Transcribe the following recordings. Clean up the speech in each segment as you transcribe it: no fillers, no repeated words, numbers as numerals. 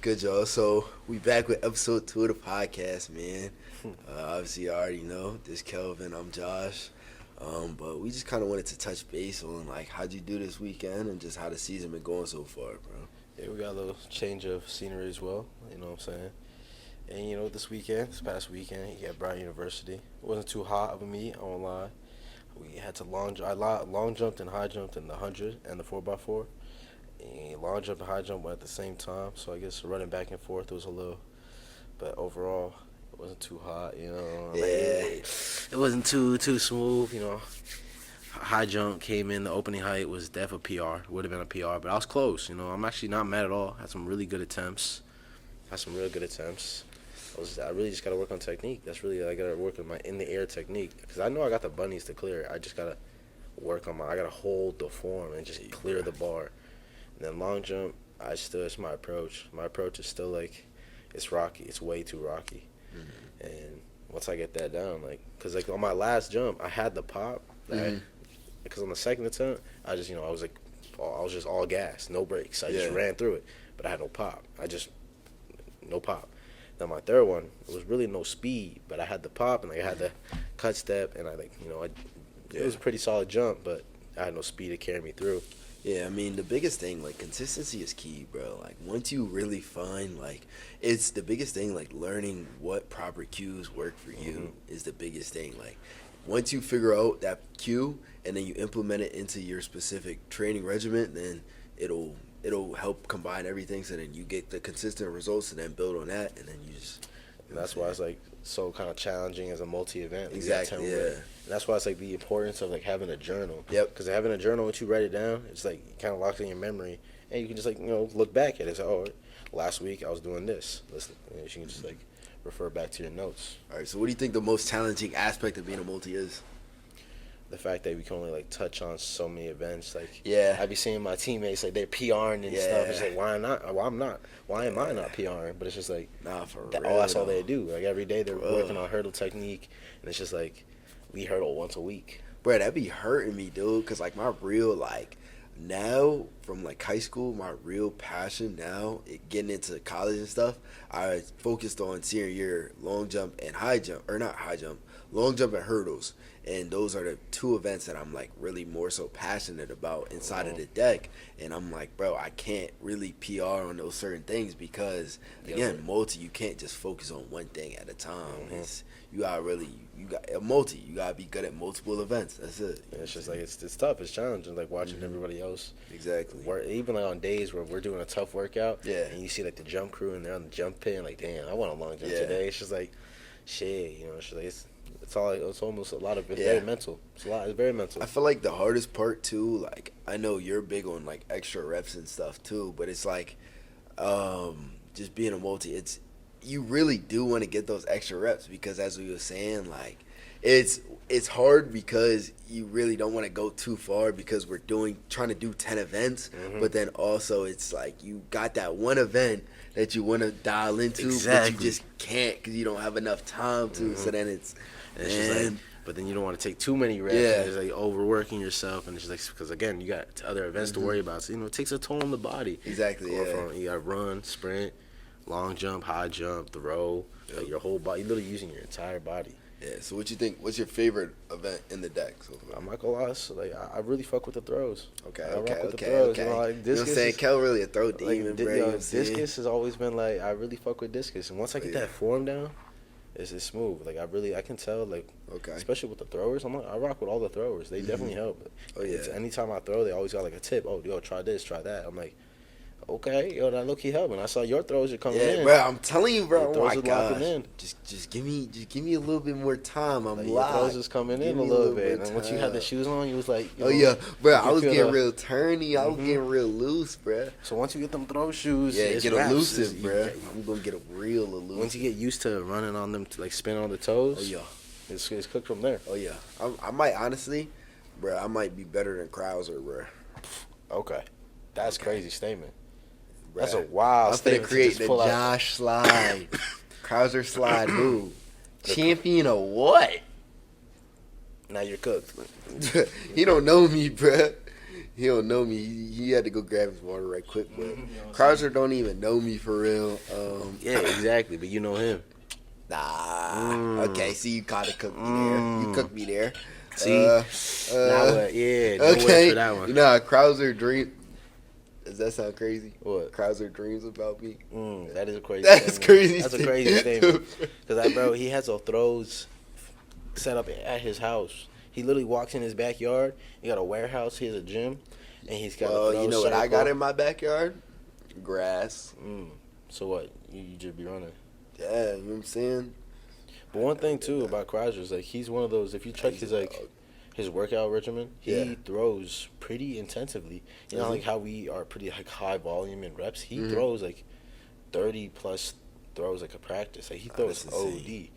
good, y'all? So we back with episode 2 of the podcast, man. Obviously, you already know this Kelvin. I'm Josh. But we just kind of wanted to touch base on like how'd you do this weekend and just how the season been going so far, bro. Yeah, we got a little change of scenery as well. You know what I'm saying? And this past weekend, at Brown University, it wasn't too hot of a meet. I won't lie. We had to long jumped and high jumped in the 100 and the 4x4. And long jump and high jump went at the same time, so I guess running back and forth was a little, but overall it wasn't too hot, Yeah. It wasn't too smooth, High jump came in, the opening height was definitely a PR, would have been a PR, but I was close, I'm actually not mad at all. Had some really good attempts. I really just gotta work on technique. I gotta work on my in the air technique, because I know I got the bunnies to clear it. I just gotta work on I gotta hold the form and just clear the bar. And then long jump, it's my approach. My approach is still like, it's rocky. It's way too rocky. Mm-hmm. And once I get that down, because on my last jump, I had the pop. Because on the second attempt, I was just all gas, no brakes. I just ran through it, but I had no pop. No pop. Then my third one, it was really no speed, but I had the pop and I had the cut step, and it was a pretty solid jump, but I had no speed to carry me through. Yeah, I mean, the biggest thing, consistency is key, bro. Once you really find, it's the biggest thing, learning what proper cues work for you is the biggest thing. Once you figure out that cue and then you implement it into your specific training regimen, then it'll help combine everything, so then you get the consistent results and then build on that, and then you just... And that's why it's, so kind of challenging as a multi-event. Exactly, yeah. And that's why it's, the importance of, having a journal. Yep. Because having a journal, once you write it down, it's, it kind of locks in your memory. And you can just, look back at it. It's last week I was doing this. Listen, you can just, refer back to your notes. All right, so what do you think the most challenging aspect of being a multi is? The fact that we can only, touch on so many events. I be seeing my teammates, they're PRing and stuff. It's why not? Well, I'm not. Why am I not PRing? But it's just nah, for real. That's all they do. Every day they're working on hurdle technique, and it's just we hurdle once a week. Bro, that be hurting me, dude, because, my real, now, from, high school, my real passion now, getting into college and stuff, I focused on senior year long jump and long jump and hurdles. And those are the two events that I'm, really more so passionate about inside of the deck. And I'm bro, I can't really PR on those certain things because, again, you can't just focus on one thing at a time. You gotta be good at multiple events. That's it. Yeah, it's just it's tough. It's challenging. Watching everybody else. Exactly. Even on days where we're doing a tough workout. Yeah. And you see the jump crew and they're on the jump pit and damn, I want a long jump today. It's just shit. It's almost a lot of it's very mental. It's very mental. I feel the hardest part too. I know you're big on extra reps and stuff too, but it's just being a multi. You really do want to get those extra reps because, as we were saying, it's hard because you really don't want to go too far because we're trying to do 10 events, but then also it's you got that one event that you want to dial into, but you just can't because you don't have enough time to. So then it's just but then you don't want to take too many reps. Yeah. And it's overworking yourself, and it's just because again you got other events to worry about. So it takes a toll on the body. Exactly. You got to run, sprint, long jump, high jump, throw. Your whole body. You're literally using your entire body. Yeah. So what you think? What's your favorite event in the deck? I'm not gonna lie. So I really fuck with the throws. Okay. I rock with the throws. You know what I'm saying? Kel really a throw demon, bro. Discus has always been I really fuck with discus, and once I get that form down, it's smooth. I can tell. Especially with the throwers, I rock with all the throwers. They definitely help. Oh yeah. Anytime I throw, they always got a tip. Oh, try this, try that. I'm okay, that look key helping. I saw your throws are coming in. Yeah, bro, I'm telling you, bro. Your throws are locking in. Just give me a little bit more time. I'm your throws is coming in a little bit. And once you had the shoes on, you was yeah, bro. I was getting real turny. I was getting real loose, bro. So once you get them throw shoes, get elusive, bro. I'm gonna get a real elusive. Once you get used to running on them, spin on the toes. Oh yeah, it's cooked from there. Oh yeah, I might honestly, bro. I might be better than Krauser, bro. Okay, that's crazy statement. That's a wild statement. I'm finna create the Josh slide. Krauser slide move. Champion of what? Now you're cooked. He don't know me, bruh. He don't know me. He had to go grab his water right quick. But You know what I'm Croucher don't even know me for real. Yeah, exactly. But you know him. Nah. Okay, see, you kind of cooked me there. You cooked me there. See? Now what? Yeah, no words Okay. for that one. You know how Croucher dream. Does that sound crazy? What? Croucher dreams about me. That is a crazy. That's statement. crazy. That's a crazy statement. Because bro, he has those throws set up at his house. He literally walks in his backyard. He got a warehouse. He has a gym, and he's got. Well, a throw you know what I circle. got in my backyard? Grass. So what? You just be running. Yeah, you know what I'm saying? But one thing too about Crowder is like he's one of those. If you check his his workout regimen, he throws pretty intensively. You know, like how we are pretty like high volume in reps. He throws like 30 plus throws like a practice. Like he throws OD,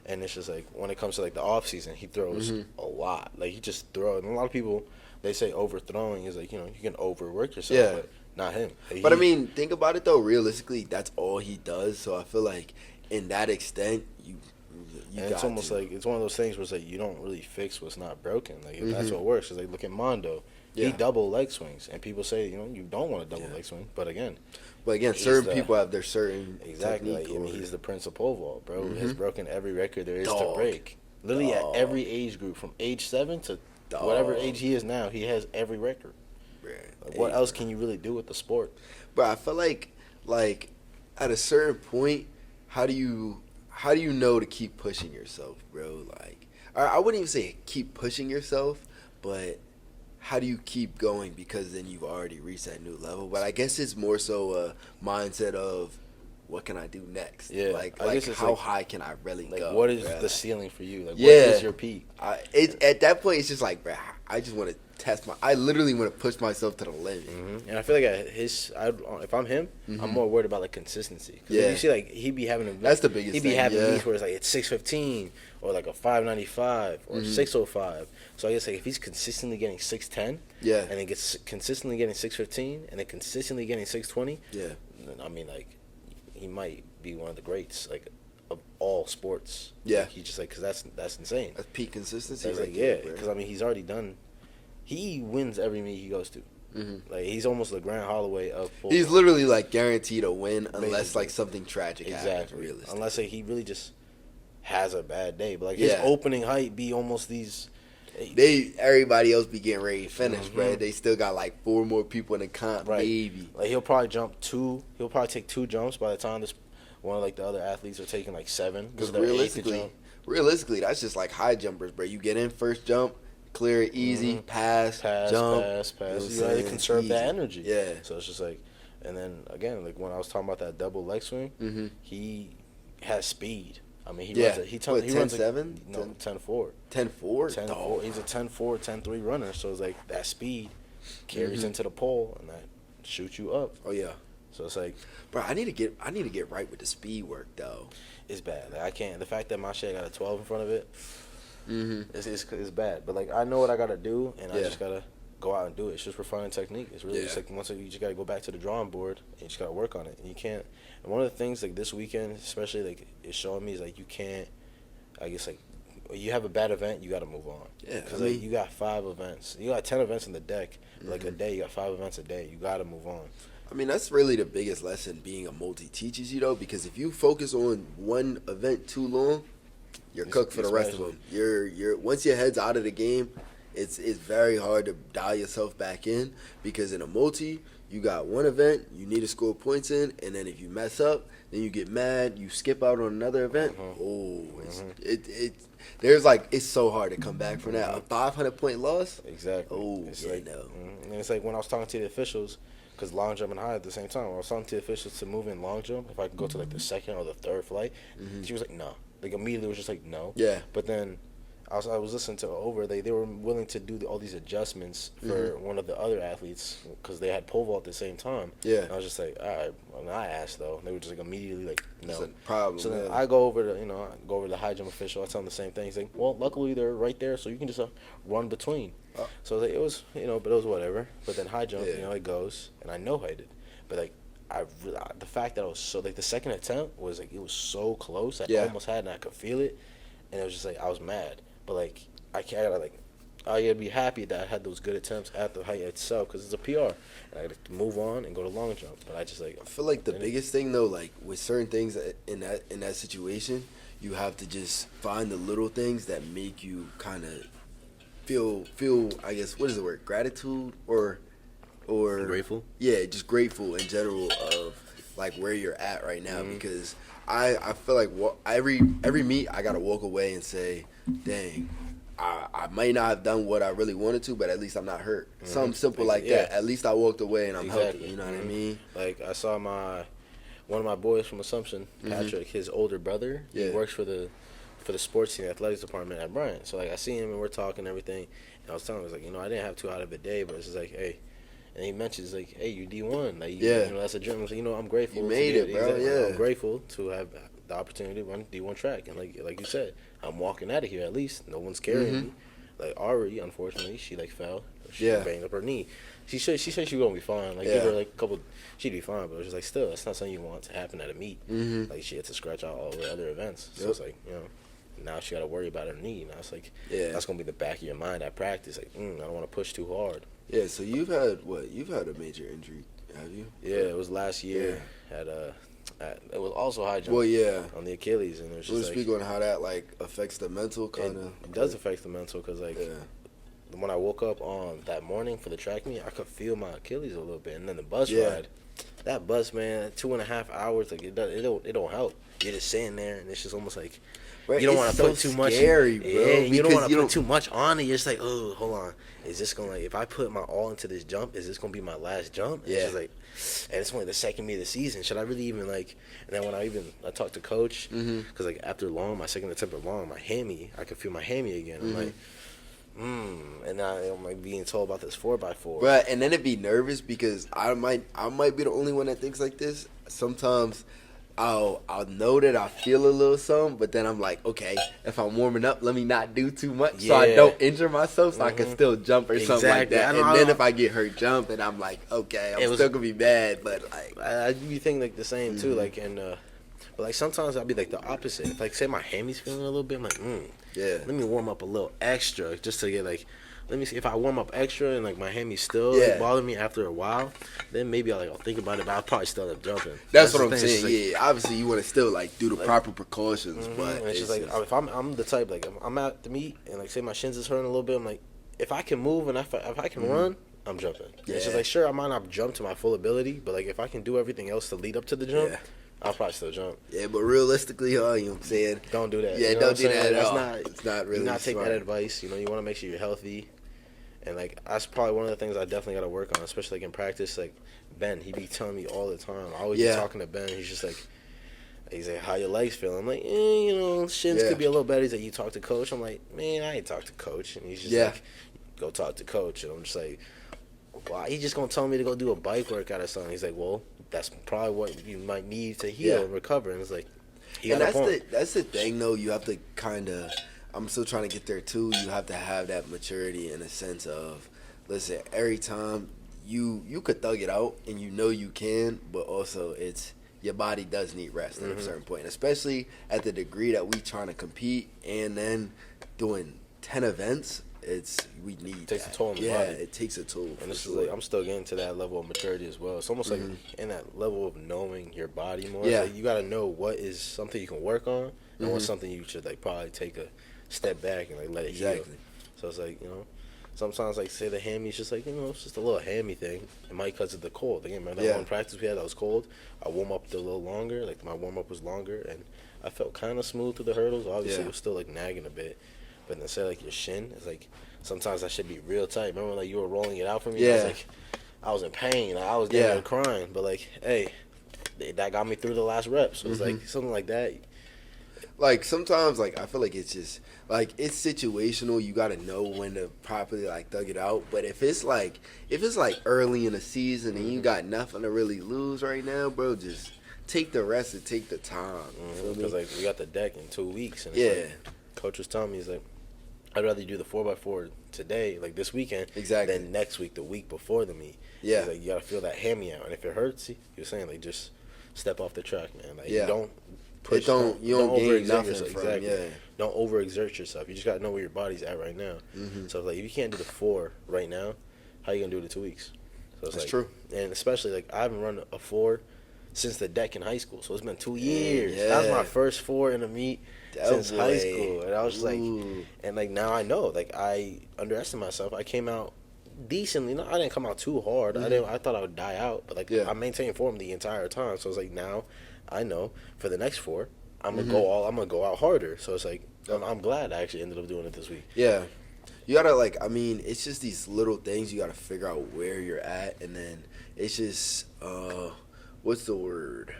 and it's just like when it comes to like the off season, he throws a lot. Like he just throws. And a lot of people they say overthrowing is like you can overwork yourself. But not him. Like, but I mean, think about it though. Realistically, that's all he does. So I feel like in that extent, you and it's almost like it's one of those things where it's like you don't really fix what's not broken. Like if that's what works. It's like look at Mondo. He double leg swings, and people say you don't want a double leg swing, but again, certain people have their certain exactly. Like, I mean, he's the Prince of pole vault, bro. Has broken every record there is to break. Literally at every age group, from age 7 to whatever age he is now, he has every record. Like, what else can you really do with the sport? But I feel like at a certain point, how do you know to keep pushing yourself, bro? Like, I wouldn't even say keep pushing yourself, but how do you keep going? Because then you've already reached that new level. But I guess it's more so a mindset of what can I do next? Yeah, like guess how high can I really go? What is bro? the ceiling for you? Like, Yeah. what is your peak? At that point, it's just like, bro, I just want to test I literally want to push myself to the limit. And I feel like if I'm him, I'm more worried about like consistency. Cause you see, like he be having that's the biggest. He be having meets where it's like it's 6:15 or like a 5:95 or 6:05. So I guess like if he's consistently getting 6:10, and then gets consistently getting 6:15, and then consistently getting 6:20, then I mean like he might be one of the greats like of all sports. Yeah, like, he just like because that's insane. That's peak consistency. That's like because I mean he's already done. He wins every meet he goes to. Like he's almost the Grant Holloway of football. He's literally like guaranteed to win unless like something tragic happens. Realistically, unless like, he really just has a bad day. But like his opening height be almost these. Everybody else be getting ready to finish, bro. They still got like 4 more people in the comp, maybe. Like he'll probably take 2 jumps by the time this one of like the other athletes are taking like 7. Because realistically, that's just like high jumpers, bro. You get in first jump. Clear it easy, pass, jump. Pass. You gotta conserve that energy. Yeah. So it's just like, and then again, like when I was talking about that double leg swing, he has speed. I mean, he runs. He runs 10-7? No, 10-4. 10-4? 10-4. He's a 10-4, 10-3 runner. So it's like that speed carries into the pole and that shoots you up. Oh yeah. So it's like, bro, I need to get right with the speed work though. It's bad. Like, I can't. The fact that my shit got a 12 in front of it. It's bad, but like I know what I gotta do, and I just gotta go out and do it. It's just refining technique. It's really just like once you just gotta go back to the drawing board and you just gotta work on it. And you can't. And one of the things like this weekend, especially like it's showing me is like you can't. I guess like you have a bad event, you gotta move on. Yeah, because like you got 5 events, you got 10 events in the deck. Like a day, you got 5 events a day. You gotta move on. I mean, that's really the biggest lesson being a multi teaches you though, because if you focus on one event too long. You're cooked for the rest of them. You're once your head's out of the game, it's very hard to dial yourself back in because in a multi, you got one event, you need to score points in, and then if you mess up, then you get mad, you skip out on another event. It's so hard to come back from that. A 500-point loss. Exactly. Oh, it's yeah, like, no. And it's like when I was talking to the officials. Because long jump and high at the same time. When I was talking to the officials to move in long jump, if I could go to like the 2nd or the 3rd flight, she was like, no. Like immediately was just like, no. Yeah. But then I was listening to over. They were willing to do all these adjustments for one of the other athletes because they had pole vault at the same time. Yeah. And I was just like, all right. Well, I asked though. They were just like immediately like, no. It's a problem. So then I go over to the high jump official. I tell him the same thing. He's like, well, luckily they're right there, so you can just run between. So like, it was but it was whatever. But then high jump, it goes, and I know I did. But like the fact that I was so like the second attempt was like it was so close. I almost had and I could feel it, and it was just like I was mad. But like I gotta like I gotta be happy that I had those good attempts at the height itself because it's a PR. And I got to move on and go to long jump. But I just like I feel like the biggest thing though, like with certain things in that situation, you have to just find the little things that make you kind of feel. I guess what is the word? Gratitude or grateful. Yeah, just grateful in general of like where you're at right now because I feel like every meet I gotta walk away and say, dang. I might not have done what I really wanted to, but at least I'm not hurt. Something simple like that. At least I walked away and I'm healthy. You know what I mean? Like I saw one of my boys from Assumption, Patrick, his older brother. He works for the sports team, athletics department at Bryant. So like I see him and we're talking and everything. And I was telling him, I was like, I didn't have too hot of a day, but it's just like, hey. And he mentions like, hey, you D1. Like, that's a dream. So, I'm grateful. You made it, bro. Yeah. I'm grateful to have the opportunity to run D1 track. And like you said, I'm walking out of here at least. No one's carrying me. Like Ari, unfortunately, she like fell. She banged up her knee. She said she was gonna be fine. Like give her like a couple, she'd be fine. But it was just like still, that's not something you want to happen at a meet. Like she had to scratch out all the other events. So it's like now she got to worry about her knee. Now it's like that's gonna be the back of your mind at practice. Like I don't want to push too hard. Yeah. So you've had a major injury, have you? Yeah, it was last year. It was also high jump. Well, yeah, on the Achilles, and it was just speak on how that like affects the mental kind of. It does affect the mental because like when I woke up on that morning for the track meet, I could feel my Achilles a little bit, and then the bus ride, that bus, man, 2.5 hours, like it don't help. You're just sitting there, and it's just almost like you don't want to put too much. Scary, bro. Yeah, you don't want to put too much on it. You're just like, oh, hold on, is this gonna if I put my all into this jump, is this gonna be my last jump? It's just like, and it's only the second meet of the season. Should I really even like? And then when I talked to coach, because like after my second attempt at long, I could feel my hammy again. I'm like. And now I'm like being told about this 4x4. Right, and then it'd be nervous because I might be the only one that thinks like this. Sometimes I'll know that I feel a little something, but then I'm like, okay, if I'm warming up, let me not do too much so I don't injure myself, so I can still jump or something like that. And then if I get hurt jumping, I'm like, okay, I'm still gonna be bad, but like I do think like the same too, like but like sometimes I'll be like the opposite. If like say my hammy's feeling a little bit, I'm like, let me warm up a little extra just to get like, let me see if I warm up extra and like my hammy's still like, bothering me after a while, then maybe I'll think about it, but I'll probably still end up jumping. That's what I'm saying. Like, obviously you want to still like do the proper precautions, but it's just like if I'm the type like I'm at the meet and like say my shins is hurting a little bit, I'm like if I can move and if I can run, I'm jumping. It's just like sure I might not jump to my full ability, but like if I can do everything else to lead up to the jump. I'll probably still jump. Yeah, but realistically, you know what I'm saying? Don't do that. Yeah, you know don't do that at all. It's not really not take that advice. You want to make sure you're healthy. And, like, that's probably one of the things I definitely got to work on, especially, like, in practice. Like, Ben, he be telling me all the time. I always be talking to Ben. He's like, how your legs feel? I'm like, shins could be a little better. He's like, you talk to coach? I'm like, man, I ain't talk to coach. And he's just like, go talk to coach. And I'm just like, well, he's just going to tell me to go do a bike workout or something. He's like, well, that's probably what you might need to heal and recover. And it's like, that's the thing, though. You have to kind of, I'm still trying to get there, too. You have to have that maturity in a sense of, listen, every time you could thug it out and you can, but also your body does need rest at a certain point, especially at the degree that we trying to compete and then doing 10 events. We need it takes a toll on the body. Yeah, it takes a toll. And this is like, I'm still getting to that level of maturity as well. It's almost like in that level of knowing your body more. Yeah. Like you got to know what is something you can work on and what's something you should like probably take a step back and like let it heal. So it's like, sometimes like say the hammy is just like, it's just a little hammy thing. It might because of the cold. Again, remember that one practice we had that was cold? I warm up a little longer. Like my warm up was longer and I felt kind of smooth through the hurdles. Obviously it was still like nagging a bit. But then say like your shin, it's like sometimes that should be real tight. Remember like you were rolling it out for me? Yeah. I was in pain. I was there crying. But like, hey, that got me through the last rep. So it's like something like that. Like sometimes like I feel like it's just like it's situational. You gotta know when to properly like thug it out. But if it's like early in the season and you got nothing to really lose right now, bro, just take the rest and take the time. Because like we got the deck in 2 weeks. And it's like, coach was telling me, he's like, I'd rather you do the 4x4 today, like this weekend, than next week, the week before the meet. Yeah. He's like, you got to feel that hammy out. And if it hurts, he was saying, like, just step off the track, man. Like, push. You don't gain overexert nothing yourself. from Exactly. yeah. Don't overexert yourself. You just gotta know where your body's at right now. So like, if you can't do the 4 right now, how you gonna do it in 2 weeks? So it's That's like, true. And especially like, I haven't run a 4 since the deck in high school. So it's been 2 years. Yeah. That was my first 4 in a meet since high school, and I was just like, Ooh. and like now I know, like I underestimated myself. I came out decently. No, I didn't come out too hard. I thought I would die out, but like I maintained form the entire time. So it's like, now I know for the next 4, I'm gonna go out harder. So it's like, I'm glad I actually ended up doing it this week. Yeah. You gotta like, I mean, it's just these little things you gotta figure out where you're at, and then it's just what's the word?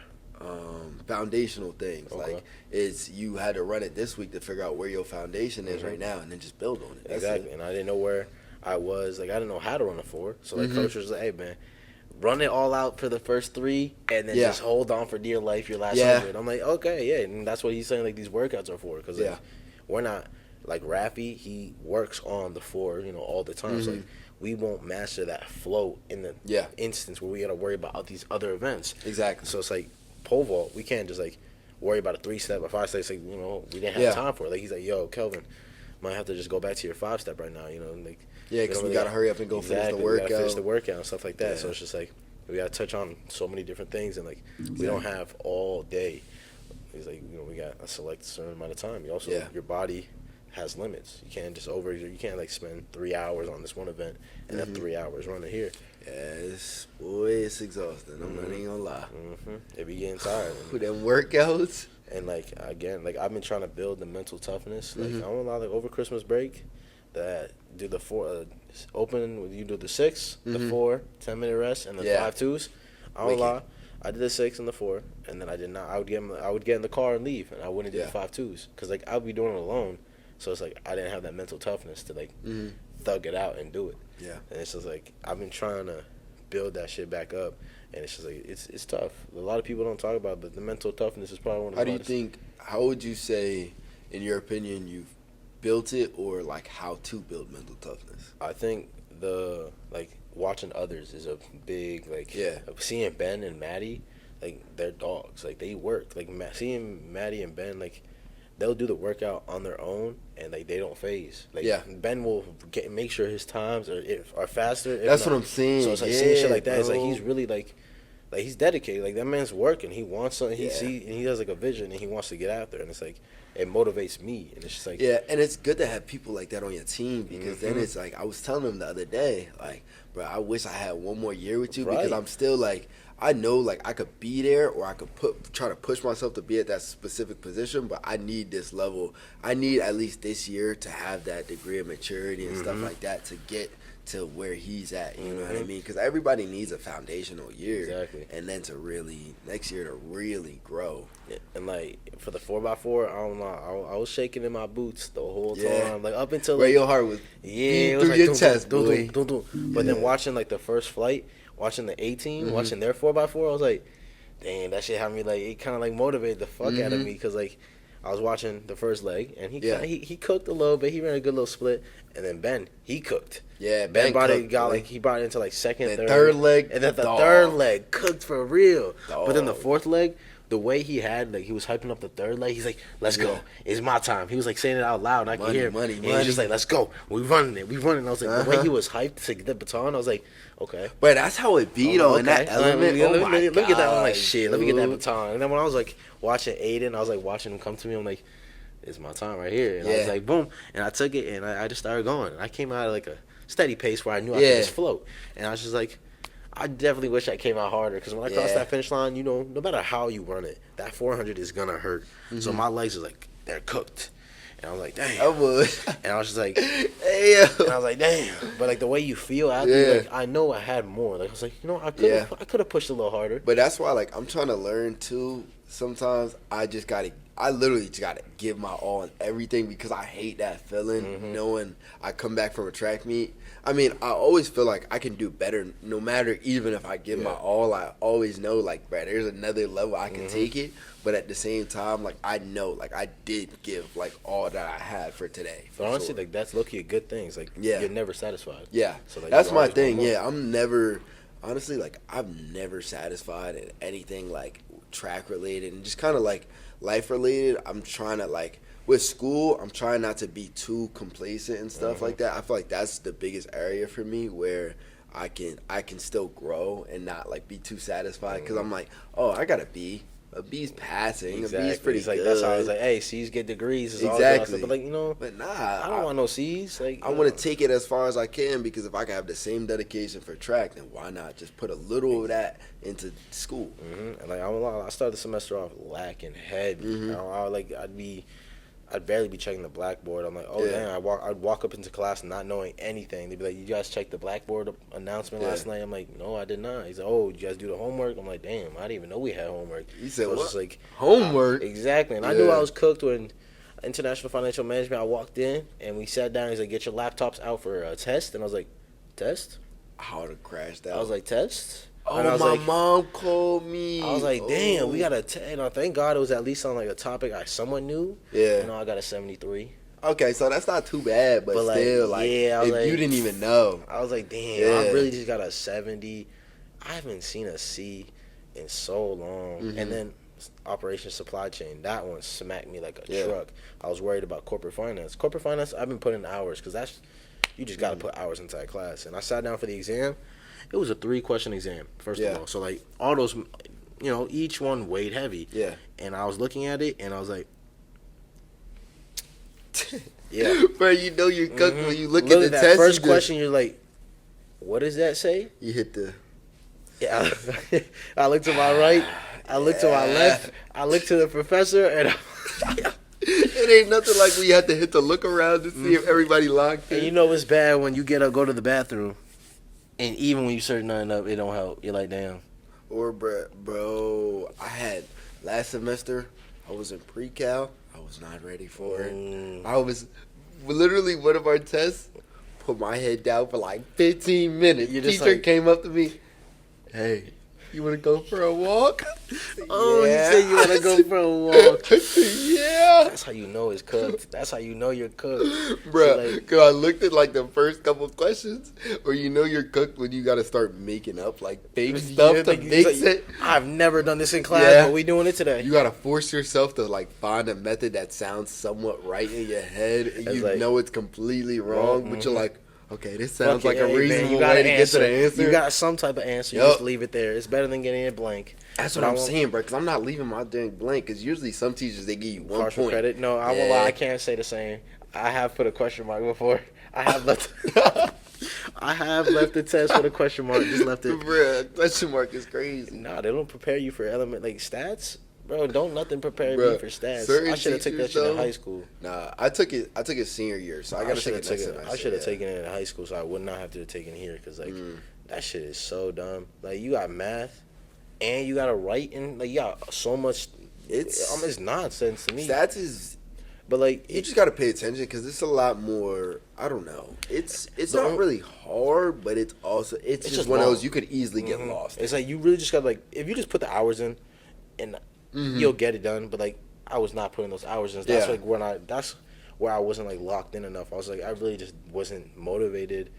Foundational things. Okay. Like, it's you had to run it this week to figure out where your foundation is right now, and then just build on it. That's Exactly. it. And I didn't know where I was. Like, I didn't know how to run a 4. So like, coach was like, "Hey man, run it all out for the first 3, and then just hold on for dear life your last 100." I'm like, okay, yeah, and that's what he's saying. Like, these workouts are for, because like, we're not like Rafi. He works on the 4, all the time. So like, we won't master that flow in the instance where we got to worry about these other events. Exactly. So it's like, pole vault, we can't just like worry about a 3-step or 5-step. It's like, we didn't have time for it. Like, he's like, yo, Kelvin, might have to just go back to your 5-step right now. Like, because we got to hurry up and go finish the workout. We got to finish the workout and stuff like that. So it's just like, we got to touch on so many different things, and like, we don't have all day. It's like, we got a certain amount of time. You also, your body has limits. You can't just you can't like spend 3 hours on this one event and then 3 hours running here. Yes, boy, it's exhausting. I'm not even gonna lie. It be getting tired. With them workouts. And like, again, like, I've been trying to build the mental toughness. Like, I won't lie, like, over Christmas break, that do the 4 open. You do the 6, the 4, 10-minute rest, and the 5 twos. I won't lie, I did the 6 and the 4, and then I did not. I would get in the car and leave, and I wouldn't do the 5 twos, because like, I'd be doing it alone. So it's like, I didn't have that mental toughness to like thug it out and do it. Yeah. And it's just like, I've been trying to build that shit back up, and it's just like, it's tough. A lot of people don't talk about it, but the mental toughness is probably one of the How would you say, in your opinion, you've built it, or like how to build mental toughness? I think watching others is a big, like, seeing Ben and Maddie, like, they're dogs. Like, they work. Like, seeing Maddie and Ben, like, they'll do the workout on their own, and like, they don't phase. Like, Ben will make sure his times are faster. That's what I'm saying. So it's like, seeing shit like that, it's like, he's really like he's dedicated. Like, that man's working. He wants something. He has like a vision, and he wants to get after. And it's like, it motivates me. And it's just like, and it's good to have people like that on your team, because then it's like, I was telling him the other day, like, bro, I wish I had one more year with you, because I'm still like, I know, like, I could be there, or I could try to push myself to be at that specific position, but I need this level. I need at least this year to have that degree of maturity and stuff like that to get to where he's at. You know what I mean? Because everybody needs a foundational year, and then next year to really grow. Yeah. And like, for the 4x4, I don't know, I was shaking in my boots the whole time, like, up until where like, your heart was it was through like, your chest, boy. But then watching like the first flight, watching the 18, watching their 4x4, I was like, dang, that shit had me like, it kind of like motivated the fuck out of me, because like, I was watching the first leg, and he cooked a little bit. He ran a good little split, and then Ben, he cooked. Yeah, Ben brought it. He brought it into like second, third leg, and then the third leg cooked for real. But then the fourth leg, the way he had, like, he was hyping up the third leg. He's like, "Let's go, it's my time." He was like saying it out loud, and I could hear him. And he was just like, "Let's go, we running it." And I was like, the way he was hyped to get the baton, I was like, okay. But that's how it be though, in that element. Let me get that. I'm like, shit, let me get that baton. And then when I was like watching Aiden, I was like watching him come to me. I'm like, it's my time right here. And I was like, boom. And I took it, and I just started going. And I came out at like a steady pace where I knew I could just float. And I was just like, I definitely wish I came out harder, because when I crossed that finish line, no matter how you run it, that 400 is gonna hurt. So my legs are like, they're cooked. And I was like, damn. I would. And I was just like, damn. And I was like, damn. But like, the way you feel after, like, I know I had more. Like, I was like, I could have pushed a little harder. But that's why, like, I'm trying to learn too. Sometimes I literally just gotta give my all and everything, because I hate that feeling, knowing I come back from a track meet. I mean, I always feel like I can do better, no matter, even if I give my all. I always know, like, bro, there's another level I can take it. But at the same time, like, I know, like, I did give, like, all that I had for today. But honestly, like, that's low-key a good thing. It's like, you're never satisfied. Yeah, so, like, that's my thing. Yeah, I'm never, honestly, like, I'm never satisfied in anything, like, track related and just kind of like life related, I'm trying to like with school, I'm trying not to be too complacent and stuff like that. I feel like that's the biggest area for me where I can still grow and not like be too satisfied because I'm like, oh, I got a B. A B's passing. Exactly. A B's pretty it's like, good. That's how I was like, hey, C's get degrees. It's Exactly. all that stuff. But like, but nah, I don't want no C's. Like, I want to take it as far as I can because if I can have the same dedication for track, then why not just put a little of that into school? And like I started the semester off lacking heavy. I'd barely be checking the blackboard. I'm like, oh damn! I'd walk up into class not knowing anything. They'd be like, you guys checked the blackboard announcement last night? I'm like, no, I did not. He's like, oh, did you guys do the homework? I'm like, damn, I didn't even know we had homework. He said, so what? Just like Homework? Exactly. And I knew I was cooked when International Financial Management, I walked in and we sat down. He's like, get your laptops out for a test. And I was like, test? I would have crashed out. I was like, test? Oh, my mom called me. I was like, damn, we got a 10. Thank God it was at least on like a topic I somewhat knew. Yeah. I got a 73. Okay, so that's not too bad, but still, like, if you didn't even know. I was like, damn, I really just got a 70. I haven't seen a C in so long. And then Operation Supply Chain, that one smacked me like a truck. I was worried about corporate finance. Corporate finance, I've been putting hours because you just got to put hours into that class. And I sat down for the exam. It was a 3-question exam, first of all. So, like, all those, each one weighed heavy. Yeah. And I was looking at it, and I was like, Bro, you know you're cooked when you look at the that test. First question, you're like, what does that say? You hit the... Yeah. I looked to my right. I looked to my left. I looked to the professor, and it ain't nothing like when you have to hit the look around to see if everybody locked in. And you know it's bad when you go to the bathroom. And even when you search nothing up, it don't help. You're like, damn. Or, bro, I had last semester, I was in pre-cal. I was not ready for it. I was literally one of our tests, put my head down for like 15 minutes. Teacher came up to me, hey, you want to go for a walk? Oh, you said you want to go for a walk. Yeah. That's how you know it's cooked. That's how you know you're cooked. Bro, because I looked at like the first couple of questions, or you know you're cooked when you got to start making up like fake stuff to mix it. I've never done this in class, but we doing it today. You got to force yourself to like find a method that sounds somewhat right in your head, and you know it's completely wrong, but you're like, okay, this sounds like a reasonable way to get to the answer. You got some type of answer. You just leave it there. It's better than getting it blank. That's what I'm saying, bro, because I'm not leaving my dang blank, because usually some teachers, they give you 1 partial point. Credit. No, I won't lie. I can't say the same. I have put a question mark before. I have left the test with a question mark. Just left it. Bro, question mark is crazy. Nah, they don't prepare you for element like stats. Bro, don't nothing prepare me for stats. I should have took that shit in high school. Nah, I took it senior year, so I got to take it next semester. I should have taken it in high school, so I would not have to take it here, because like that shit is so dumb. Like, you got math, and you got to write, and like you got so much. It's nonsense to me. Stats is, but like you just got to pay attention because it's a lot more. I don't know. It's not really hard, but it's just one of those you could easily get lost. It's like you really just got if you just put the hours in, and you'll get it done. But like I was not putting those hours in. That's that's where I wasn't like locked in enough. I was like, I really just wasn't motivated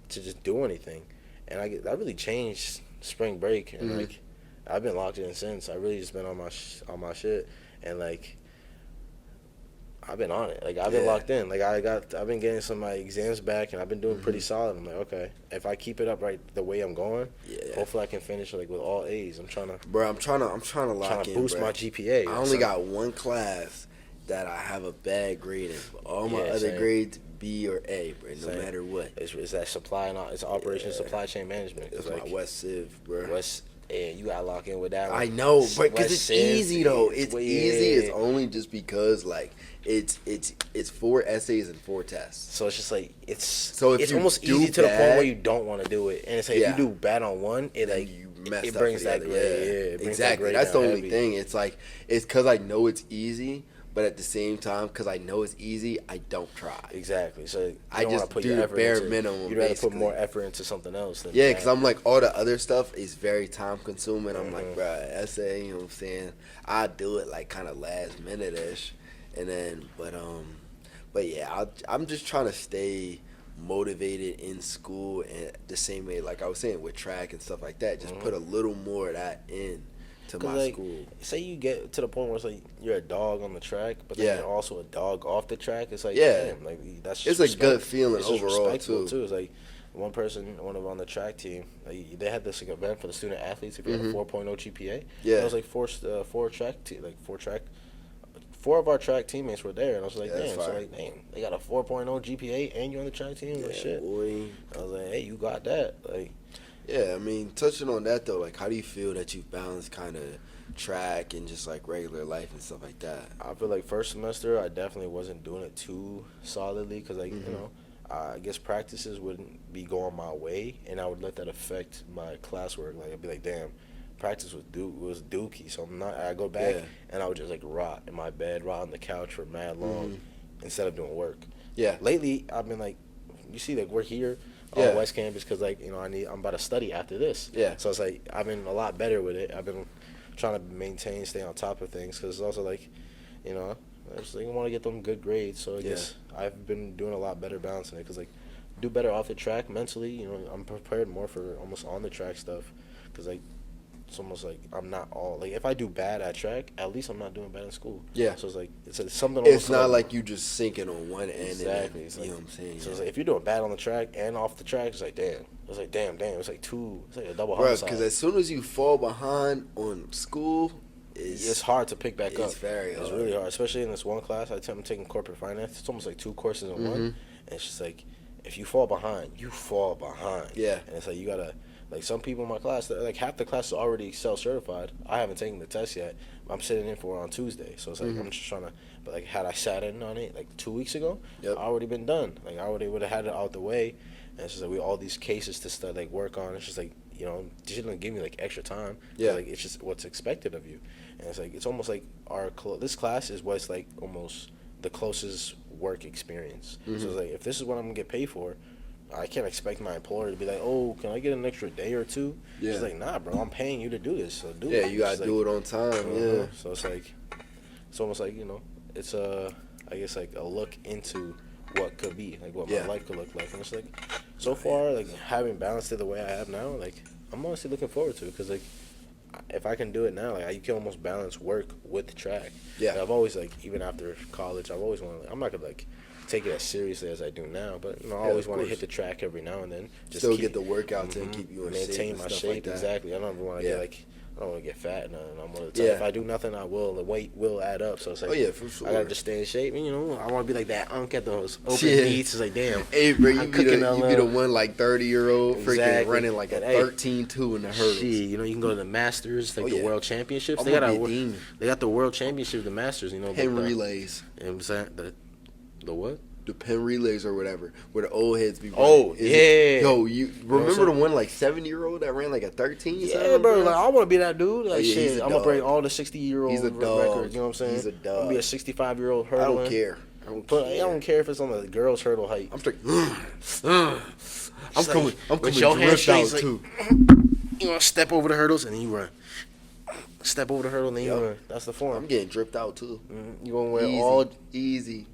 to just do anything, and that really changed spring break, and like I've been locked in since. I really just been on my shit, and like I've been on it. Like I've been locked in. Like I've been getting some of my exams back, and I've been doing pretty solid. I'm like, okay, if I keep it up right the way I'm going, hopefully I can finish like with all A's. I'm trying to lock in, boost my GPA. I only got one class that I have a bad grade in. But all my other grades B or A, bro. No matter what. It's that supply and it's Operation Supply Chain Management. It's like my West Civ, bro. And you gotta lock in with that one. I know, but because it's easy though. It's easy. It's only just because like it's 4 essays and 4 tests. So it's just like it's almost easy to the point where you don't want to do it. And it's like if you do bad on one, it like it brings that grade. Exactly. That's the only thing. It's like it's because I know it's easy. But at the same time, because I know it's easy, I don't try. Exactly. So I just do the bare minimum. You'd rather put more effort into something else. Than because I'm like, all the other stuff is very time consuming. I'm like, bruh, essay, you know what I'm saying? I do it like kind of last minute-ish. And then, but yeah, I'm just trying to stay motivated in school and the same way, like I was saying, with track and stuff like that. Just put a little more of that in. to Cause my like, school. say you get to the point where it's like you're a dog on the track, but then you're also a dog off the track. It's like, damn, like that's just it's a good feeling it's just overall respectful too. It's like one of them on the track team, like, they had this like event for the student athletes if you had a 4.0 GPA. Yeah, and it was like four of our track teammates were there, and I was like, damn, so like, damn, they got a 4.0 GPA and you're on the track team. Yeah, like, shit. Boy. I was like, hey, you got that, like. Yeah, I mean, touching on that though, like, how do you feel that you've balanced kind of track and just like regular life and stuff like that? I feel like first semester I definitely wasn't doing it too solidly because, like, you know, I guess practices wouldn't be going my way, and I would let that affect my classwork. Like, I'd be like, damn, practice was dookie, so I go back and I would just like rot in my bed, rot on the couch for mad long instead of doing work. Yeah. Lately, I've been like, you see, like, we're here on West Campus because, like, you know, I'm about to study after this. Yeah. So it's like I've been a lot better with it. I've been trying to maintain, stay on top of things because it's also like, you know, I just like want to get them good grades. So I guess I've been doing a lot better balancing it because, like, do better off the track mentally. You know, I'm prepared more for almost on the track stuff because, like, it's almost like I'm not all like if I do bad at track, at least I'm not doing bad in school. Yeah. So it's like something. It's not like you just sinking on one end. Exactly. And then, you know what I'm saying? So it's like if you're doing bad on the track and off the track, it's like damn. It's like damn. It's like a double homicide. Because as soon as you fall behind on school, it's hard to pick back up. It's very hard. It's really hard, especially in this one class. I'm taking corporate finance. It's almost like 2 courses in one, and it's just like if you fall behind, you fall behind. Yeah. And it's like you gotta. Like, some people in my class, like, half the class is already self-certified. I haven't taken the test yet. I'm sitting in for it on Tuesday. So it's like I'm just trying to – but, like, had I sat in on it, like, 2 weeks ago, I already been done. Like, I already would have had it out the way. And it's just like all these cases to start, like, work on. It's just like, you know, they shouldn't give me, like, extra time. Yeah. Like, it's just what's expected of you. And it's like it's almost like this class is what's, like, almost the closest work experience. So it's like if this is what I'm going to get paid for, I can't expect my employer to be like, oh, can I get an extra day or two? Yeah. She's like, nah, bro, I'm paying you to do this, so do it. Yeah, you got to do it on time, yeah. So it's like, it's almost like, you know, it's I guess, like, a look into what could be, like, what my life could look like. And it's like, so far, like, having balanced it the way I have now, like, I'm honestly looking forward to it because, like, if I can do it now, like, you can almost balance work with track. Yeah. Like, I've always, like, even after college, I've always wanted, like, I'm not going to, like, take it as seriously as I do now, but, you know, I always want to hit the track every now and then. Just still get the workouts and keep you in shape. Maintain my shape, like exactly. I don't ever want to get, like, I don't want to get fat. And I'm one of the type, if I do nothing, the weight will add up. So it's like, for sure. I got to just stay in shape. And, you know, I want to be like that unk at those open meets. It's like, damn. Hey, bro, you be the one, like, 30-year-old freaking running, like, a 13-2 in the hurdles. Shit, you know, you can go to the Masters, like the World Championships. They got the World Championship, the Masters, you know. Pen relays. You know what I'm saying? The what? The pen relays or whatever, where the old heads be running. Oh, Yo, you remember the one, like, 70-year-old that ran, like, a 13? Yeah, bro. Like, I want to be that dude. Like, shit, I'm going to break all the 60-year-old records. You know what I'm saying? He's a dog. I'm going to be a 65-year-old hurdler. I don't care. I don't care if it's on the girls' hurdle height. I'm straight. I'm coming your hand drift out, like, too. You want to step over the hurdles, and then you run. Step over the hurdle, and then you run. That's the form. I'm getting dripped out, too. You going to wear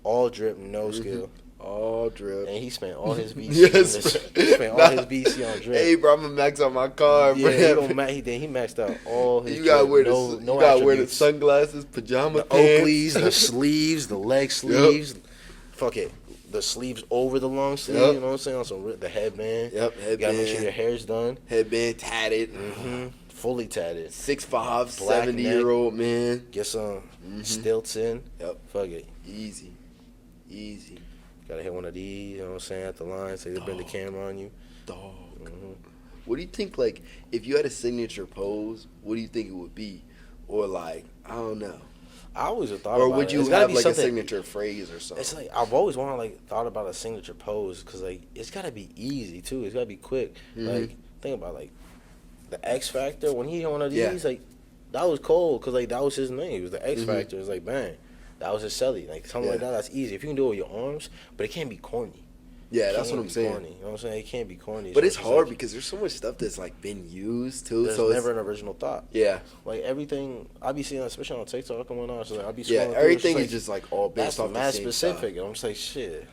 all drip, no skill. All drip. And he spent all his VC. Yes, he spent all his VC on drip. Hey, bro, I'm gonna max out my car, bro. Yeah, he maxed out all his. You gotta wear the sunglasses, pajama pants, Oakleys, the sleeves, the leg sleeves. Fuck it, the sleeves over the long sleeve. You know what I'm saying? Also, the headband. Headband. You gotta make sure your hair's done. Headband tatted. Fully tatted. 6'5", 70-year-old man. Get some stilts in. Fuck it. Easy. Gotta hit one of these, you know what I'm saying, at the line, so they bring the camera on you. Dog. What do you think, like, if you had a signature pose, what do you think it would be? Or, like, I don't know. I always have thought about it. Or would you have, like, a signature phrase or something? It's like, I've always wanted, like, thought about a signature pose, because, like, it's gotta be easy, too. It's gotta be quick. Like, think about, like, the X Factor, when he hit one of these, like, that was cold, because, like, that was his name. It was the X Factor. It's like, bang. That was his celly. Like, something like that, that's easy. If you can do it with your arms, but it can't be corny. Yeah, that's what I'm saying. Corny. You know what I'm saying? It can't be corny. But it's hard because there's so much stuff that's, like, been used, too. There's never an original thought. Yeah. Like, everything, I be seeing, especially on TikTok and whatnot, so like, I be scrolling through, everything is just, like, all based off the same specific. And I'm just like, shit,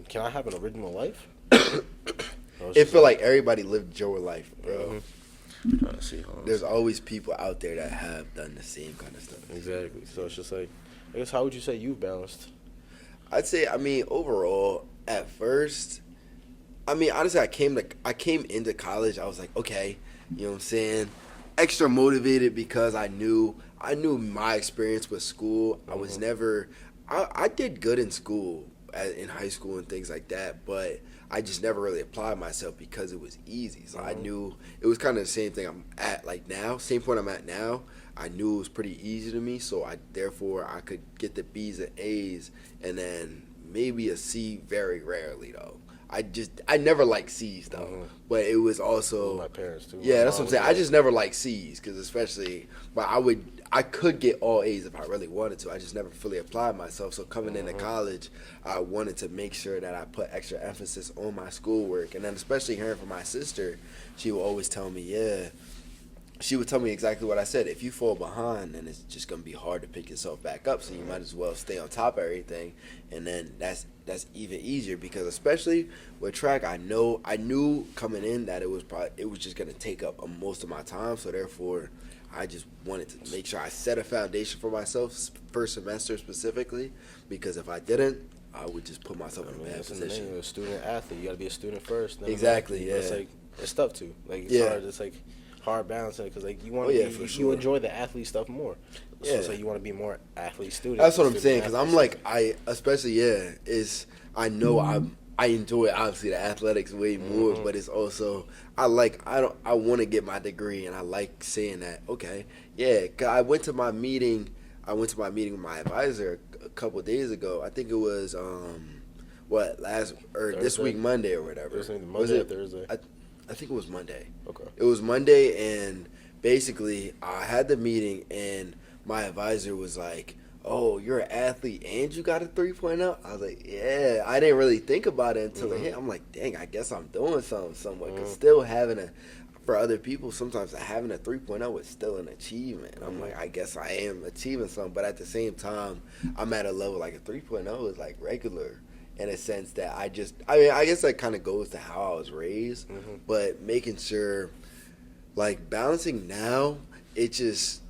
can I have an original life? It feel like everybody lived your life, bro. trying to see. Hold on, let's There's see. always people out there that have done the same kind of stuff. Exactly. So it's just like, I guess, how would you say you've balanced? I'd say, I mean, overall, at first, I mean, honestly, I came into college. I was like, okay, you know what I'm saying, extra motivated because I knew my experience with school. I was Mm-hmm. never, I did good in school, in high school and things like that, but I just never really applied myself because it was easy. So I Mm-hmm. knew it was kind of the same thing I'm at like now, same point I'm at now. I knew it was pretty easy to me, so I could get the B's and A's, and then maybe a C very rarely though. I never liked C's though, Mm-hmm. but it was With also my parents too. yeah, My that's what mom I'm was saying. I like, just never liked C's because especially, but I could get all A's if I really wanted to. I just never fully applied myself. So coming into mm-hmm. college, I wanted to make sure that I put extra emphasis on my schoolwork, and then especially hearing from my sister, she would always tell me, yeah, she would tell me exactly what I said. If you fall behind, then it's just gonna be hard to pick yourself back up. So you might as well stay on top of everything, and then that's even easier because especially with track, I knew coming in that it was just gonna take up most of my time. So therefore, I just wanted to make sure I set a foundation for myself first semester specifically, because if I didn't, I would just put myself I in a mean, bad that's in the name. position. You're a student athlete. You got to be a student first. Then Exactly, But it's yeah. like it's tough too. Like it's Yeah. hard. It's like hard balancing because like you want Oh to yeah, be, for you sure. enjoy the athlete stuff more. So Yeah. it's like you want to be more athlete student. That's what than I'm saying, student because I'm athlete like especially is I know I enjoy obviously the athletics way more, Mhm. but it's also I want to get my degree, and I like saying that. Okay, yeah, 'cause I went to my meeting. I went to my meeting with my advisor a couple of days ago. I think it was what last or this Thursday? week Monday or whatever. It was either Was Monday or it? Thursday. I think it was Monday. Okay. It was Monday, and basically, I had the meeting, and my advisor was like, "Oh, you're an athlete, and you got a 3.0." I was like, "Yeah." I didn't really think about it until it Mhm. hit. I'm like, "Dang, I guess I'm doing something somewhat." Because Mhm. still for other people, sometimes having a 3.0 is still an achievement. And I'm Mhm. like, I guess I am achieving something, but at the same time, I'm at a level like a 3.0 is like regular, in a sense that I mean, I guess that kind of goes to how I was raised, Mhm. but making sure, like, balancing now, it's just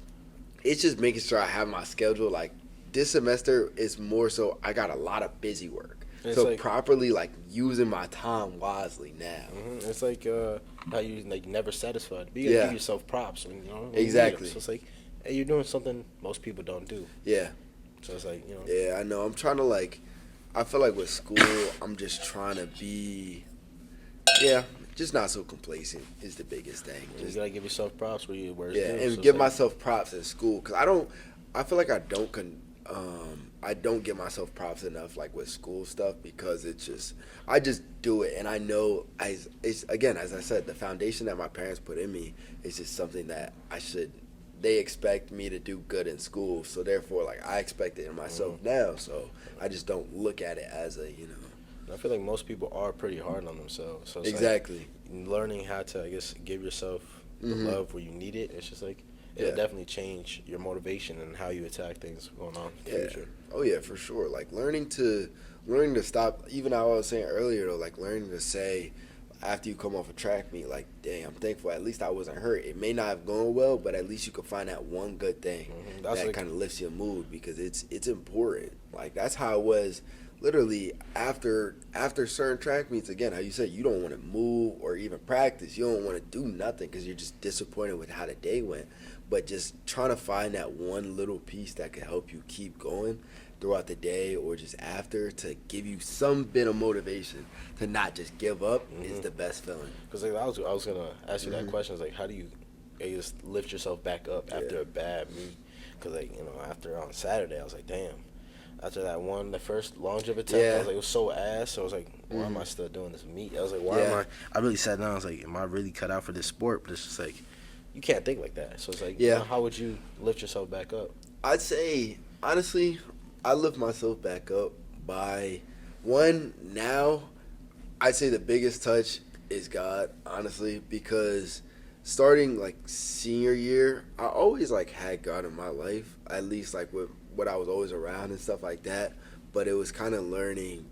making sure I have my schedule. Like, this semester is more so I got a lot of busy work. It's So like properly, like, using my time wisely now. It's like how you like never satisfied. But you gotta Yeah. give yourself props when you know when you need 'em. Exactly. So it's like hey, you're doing something most people don't do. Yeah. So it's like Yeah, I know. I'm trying to, like, I feel like with school, I'm just trying to be, yeah, just not so complacent is the biggest thing. you Just gotta give yourself props where it's yeah, due. and So give it's like, myself props at school because I feel like I don't give myself props enough like with school stuff because I just do it, and I know it's again, as I said, the foundation that my parents put in me is just something that they expect me to do good in school, so therefore like I expect it in myself now, so I just don't look at it as I feel like most people are pretty hard on themselves. So it's exactly. like learning how to I guess give yourself the Mhm. love where you need it. It's just like it'll Yeah. definitely change your motivation and how you attack things going on in the Yeah. future. Oh yeah, for sure. Like learning to stop. Even how I was saying earlier, though, like learning to say after you come off a track meet, like, dang, I'm thankful. At least I wasn't hurt. It may not have gone well, but at least you could find that one good thing That's that like kind of lifts your mood because it's important. Like that's how it was. Literally after certain track meets, again, how you said you don't want to move or even practice. You don't want to do nothing because you're just disappointed with how the day went. But just trying to find that one little piece that could help you keep going throughout the day or just after to give you some bit of motivation to not just give up is the best feeling. because like, I was gonna ask you that question. It's like how do you I guess lift yourself back up after Yeah. a bad meet? Because like after on Saturday I was like damn. After that one, the first long jump attempt, Yeah. I was like, it was so ass. So I was like, why am I still doing this meet? I was like, why am Yeah. I really sat down. I was like, am I really cut out for this sport? But it's just like, you can't think like that. So it's like, Yeah. how would you lift yourself back up? I'd say, honestly, I lift myself back up by one, now, I'd say the biggest touch is God, honestly, because starting like senior year, I always like had God in my life, at least like with what I was always around and stuff like that. But it was kind of learning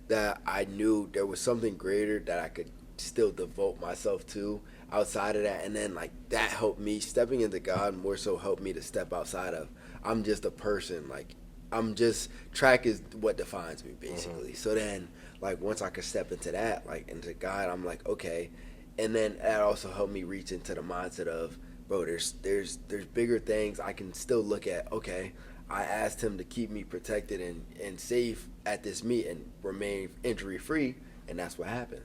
that I knew there was something greater that I could still devote myself to outside of that, and then like that helped me stepping into God more so helped me to step outside of I'm just a person, like I'm just track is what defines me basically. So then like once I could step into that, like into God, I'm like okay, and then that also helped me reach into the mindset of bro, there's bigger things I can still look at. Okay, I asked him to keep me protected and safe at this meet and remain injury free, and that's what happened.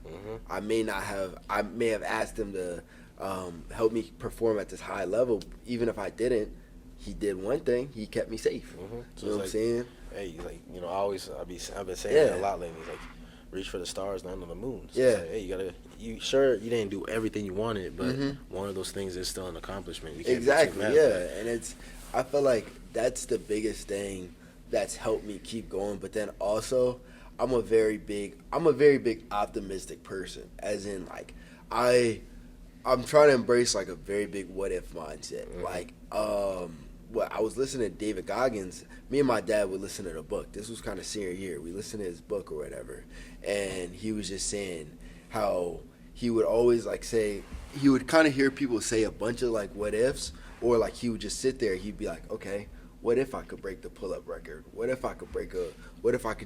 I may have asked him to help me perform at this high level. Even if I didn't, he did one thing. He kept me safe. So You know what I'm saying? Hey, like I've been saying that a lot lately. Like, reach for the stars, not on the moon. So it's like, hey, you didn't do everything you wanted, but one of those things is still an accomplishment. You can't Exactly. be too mad Yeah, at that. and I feel like that's the biggest thing that's helped me keep going. But then also, I'm a very big optimistic person. As in, like, I'm trying to embrace like a very big what if mindset. Like, I was listening to David Goggins. Me and my dad would listen to the book. This was kind of senior year. We listened to his book or whatever, and he was just saying how he would always like say he would kind of hear people say a bunch of like what ifs, or like he would just sit there. He'd be like, okay, what if I could break the pull-up record? What if I could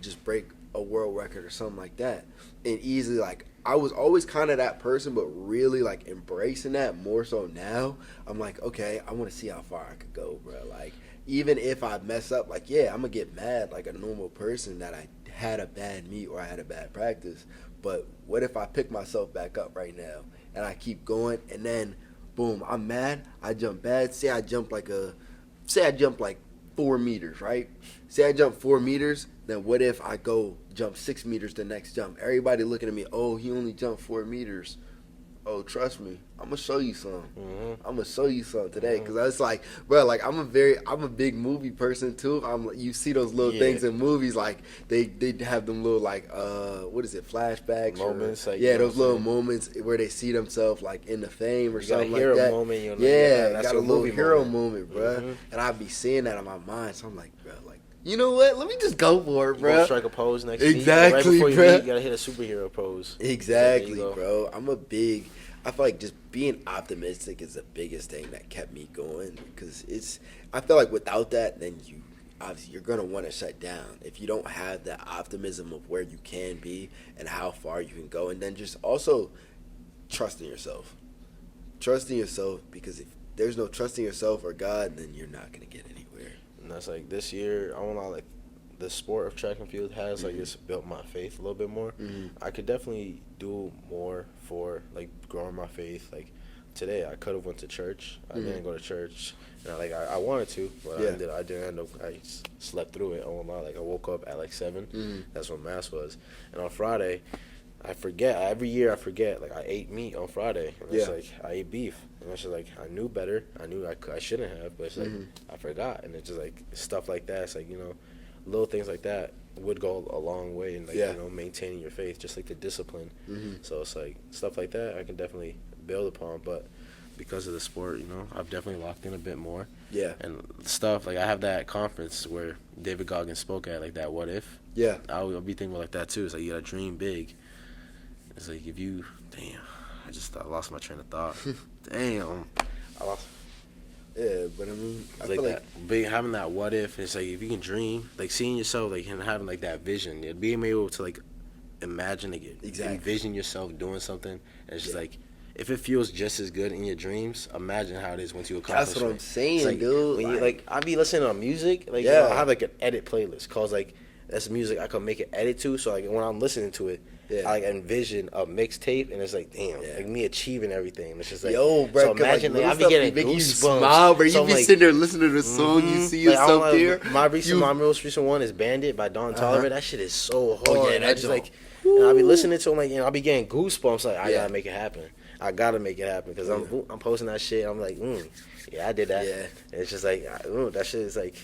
just break a world record or something like that? And easily, like, I was always kind of that person, but really, like, embracing that more so now. I'm like, okay, I want to see how far I could go, bro. Like, even if I mess up, like, yeah, I'm going to get mad like a normal person that I had a bad meet or I had a bad practice. But what if I pick myself back up right now and I keep going and then, boom, I'm mad, I jump bad. Say I jump like 4 meters, right? Say I jump 4 meters, then what if I go jump 6 meters the next jump? Everybody looking at me, oh, he only jumped 4 meters. Oh, trust me, I'm gonna show you something. I'm gonna show you something today, because I was like, bro, like I'm a big movie person too. You see those little things in movies, like they have them little like what is it, flashbacks Moments, like, those little moments where they see themselves like in the fame or something like that. Moment, that's got a little hero moment, bro. And I'd be seeing that in my mind, so I'm like, bro, like, you know what? Let me just go for it, bro. Strike a pose next exactly, meet. Right before bro. You gotta hit a superhero pose. Exactly, bro. I feel like just being optimistic is the biggest thing that kept me going, because I feel like without that, then you're gonna want to shut down if you don't have that optimism of where you can be and how far you can go, and then just also trusting yourself, because if there's no trusting yourself or God, then you're not gonna get anywhere. And that's like this year, I want to like the sport of track and field has like it's built my faith a little bit more. I could definitely do more for like growing my faith. Like today, I could have went to church. I didn't go to church, and I wanted to, but I didn't end up. I slept through it. I won't lie. Like I woke up at like 7. That's when mass was, and on Friday, I forget. Every year I forget. Like I ate meat on Friday. And it's like I ate beef, and it's just like I knew better. I knew I shouldn't have, but it's like I forgot, and it's just like stuff like that. It's like little things like that would go a long way in like maintaining your faith, just like the discipline. So it's like stuff like that I can definitely build upon, but because of the sport, I've definitely locked in a bit more. And stuff like I have that conference where David Goggins spoke at, like that what if. I'll be thinking like that too. It's like you gotta dream big. It's like if you I lost my train of thought. I lost. Yeah, but I mean, I feel like having that what if, it's like if you can dream, like seeing yourself, like and having like that vision, being able to like imagine, like envision yourself doing something, and it's just like if it feels just as good in your dreams, imagine how it is once you accomplish it. That's what I'm saying, dude. When you I be listening to music, like I have like an edit playlist, cause like that's music I can make an edit to, so like when I'm listening to it. I like envision a mixtape, and it's like, damn, like me achieving everything. And it's just like, yo, bro, so imagine like I be getting goosebumps. You smile, bro. So you be sitting there listening to the song, you see yourself there. My most recent one is "Bandit" by Don Toliver. That shit is so hard. Oh yeah, that's just like, and I be listening to him, like, I be getting goosebumps. Like, I gotta make it happen. I gotta make it happen, because I'm posting that shit. I'm like, yeah, I did that. And it's just like, that shit is like,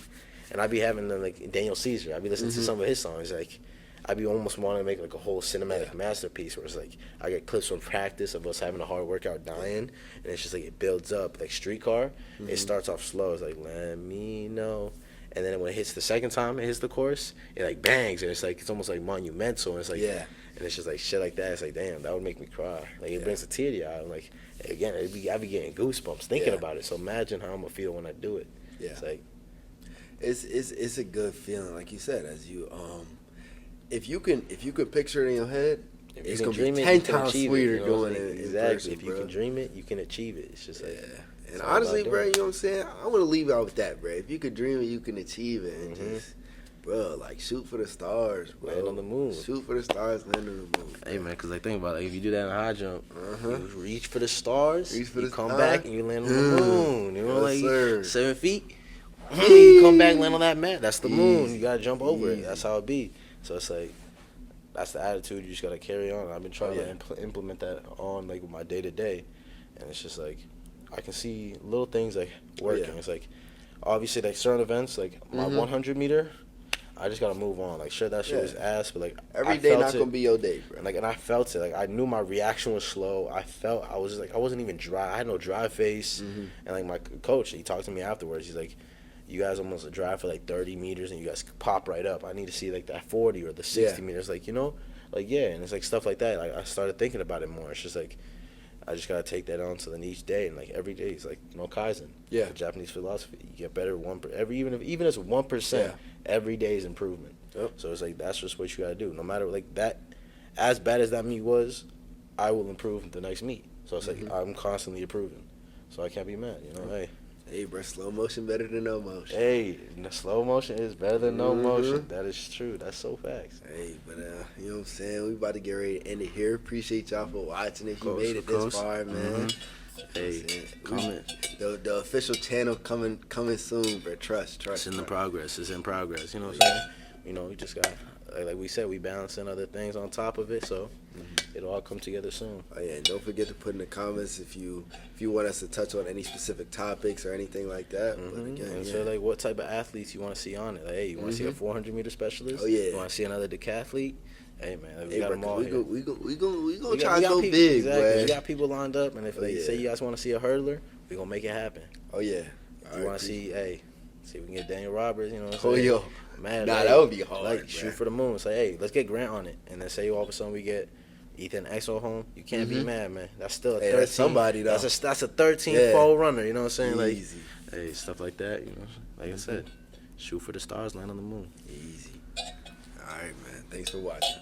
and I be having like Daniel Caesar. I be listening to some of his songs, like. I be almost wanting to make like a whole cinematic masterpiece where it's like I get clips from practice of us having a hard workout dying, and it's just like it builds up like Streetcar. It starts off slow. It's like let me know, and then when it hits the second time it hits the course, it like bangs, and it's like it's almost like monumental, and it's like Yeah. and it's just like shit like that. It's like, damn, that would make me cry. Like it brings a tear to your eye. I'm like, again, I be getting goosebumps thinking about it. So imagine how I'm gonna feel when I do it. Yeah. It's like it's a good feeling, like you said, as you if you can picture it in your head, if it's you gonna can dream be it, 10 you can times achieve sweeter it. You know what I'm doing saying? it in Exactly. person, If you bro. can dream it, you can achieve it. It's just like And all honestly, about bro, doing you it. know what I'm saying? I want to leave out with that, bro. If you could dream it, you can achieve it, and just, bro, like shoot for the stars, bro. Land on the moon. Shoot for the stars, land on the moon. Hey man, because like think about it, like, if you do that in high jump, Uh-huh. you reach for the stars, Reach for you the come stars. back and you land on the moon. You know, Yes, like sir. 7 feet. You come back, land on that mat. That's the moon. Easy. You gotta jump over Easy. it. That's how it be. So it's like that's the attitude. You just gotta carry on. I've been trying yeah. to implement that on like with my day to day, and it's just like I can see little things like working. yeah. It's like obviously like certain events, like my 100 meter. I just gotta move on. Like, sure, that shit was ass, but like Every I day felt not it. gonna be your day, bro. And I felt it. Like I knew my reaction was slow. I was just like I wasn't even dry. I had no dry face. And like my coach, he talked to me afterwards. He's like, "You guys almost drive for like 30 meters and you guys pop right up. I need to see like that 40 or the 60 meters." Like, you know, like yeah. And it's like stuff like that. Like I started thinking about it more. It's just like I just gotta take that on to then each day, and like every day is like no kaizen. Yeah. The Japanese philosophy. You get better even if it's 1%. Every day is improvement. Yep. So it's like that's just what you gotta do. No matter like that, as bad as that meet was, I will improve the next meet. So it's like I'm constantly improving. So I can't be mad. You know, Hey, bro, slow motion better than no motion. hey, slow motion is better than no motion. That is true. That's so facts. Hey, but you know what I'm saying? We about to get ready to end it here. Appreciate y'all for watching. If you Course, made it of this course. far, man. Hey, comment. The official channel coming soon, bro. Trust. It's in the bro. progress. It's in progress. You know what I'm saying? You know, we just got like we said, we balancing other things on top of it, so it'll all come together soon. Oh yeah, and don't forget to put in the comments if you want us to touch on any specific topics or anything like that. But again, And so like what type of athletes you want to see on it? Like, hey, you want to see a 400 meter specialist? Oh, yeah. You want to see another decathlete? Hey man, we hey, got bro, them all we here. gonna try to go people, big, exactly. boy. We got people lined up, and if they say you guys want to see a hurdler, we gonna make it happen. Oh yeah. If you want to see if we can get Daniel Roberts, you know what I'm Oh saying? yo. Man, Nah, like, that would be hard. Like bro. shoot for the moon. Say, hey, let's get Grant on it, and then say all of a sudden we get Ethan Exo home. You can't be mad, man. That's still a 13. That's somebody though. That's a 13 fold runner. You know what I'm saying? Easy. Like, hey, stuff like that. You know, like I said, shoot for the stars, land on the moon. Easy. All right, man. Thanks for watching.